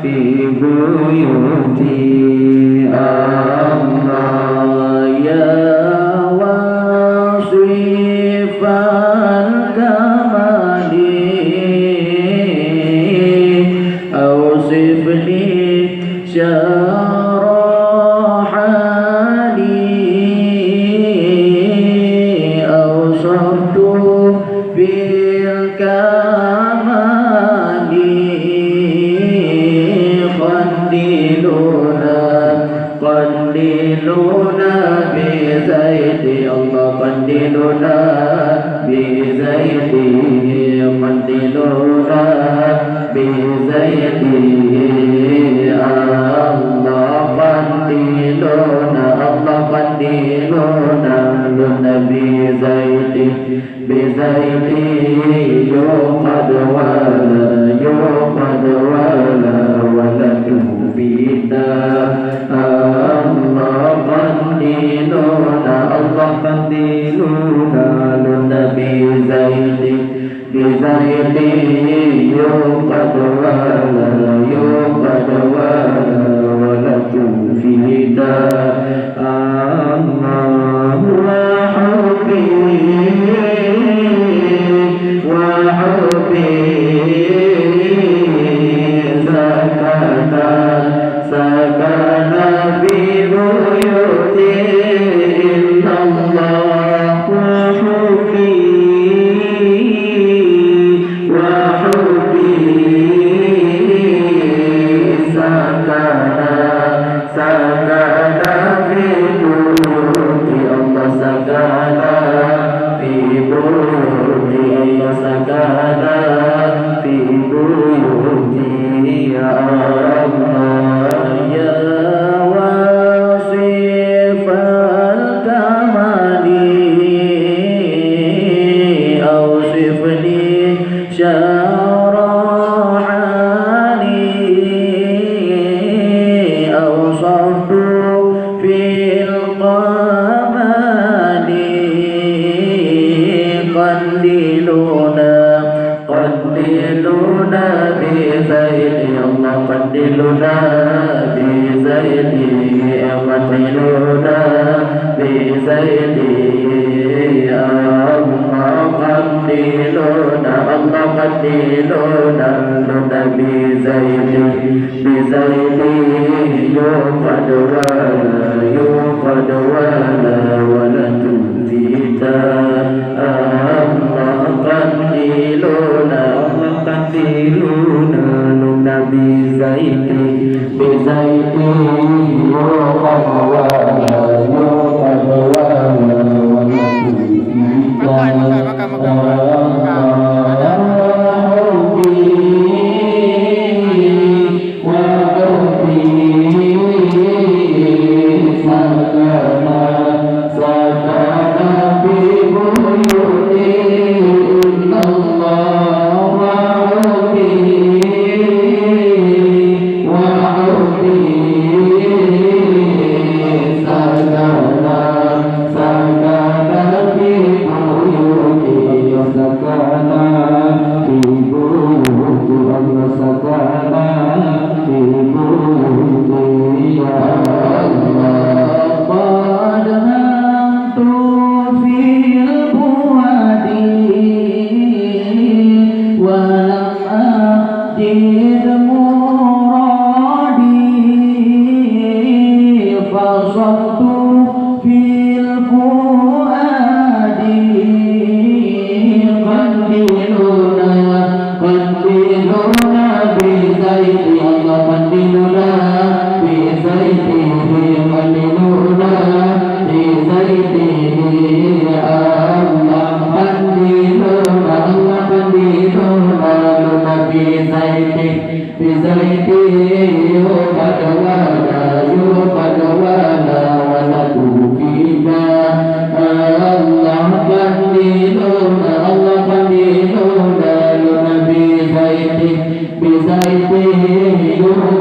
في بيوت الله يا واصف الكمال أوصف لي شر حالي أوصفت بالكمال قللونا بزيت الله قللونا بزيته قللونا بزيته الله قللونا لنا بزيته يوقد ولا ولا تفيدا الله قللونا لنا بزيته يوقد ولا تفيدا الله وحبي سكن في بيوت الله وحبي سكن في بيوت الله سكن في بيوت الله سكن في بيوت يا الله يا واصف الكمال أوصف لي شر حالي أوصفت في القمال قللونا بزيت الله قللونا بزيت قللونا بزيت الله قللونا لنا بزيت يوقد ولا تفيدا الله قللونا لنا بزيت يوقد ولا بزيته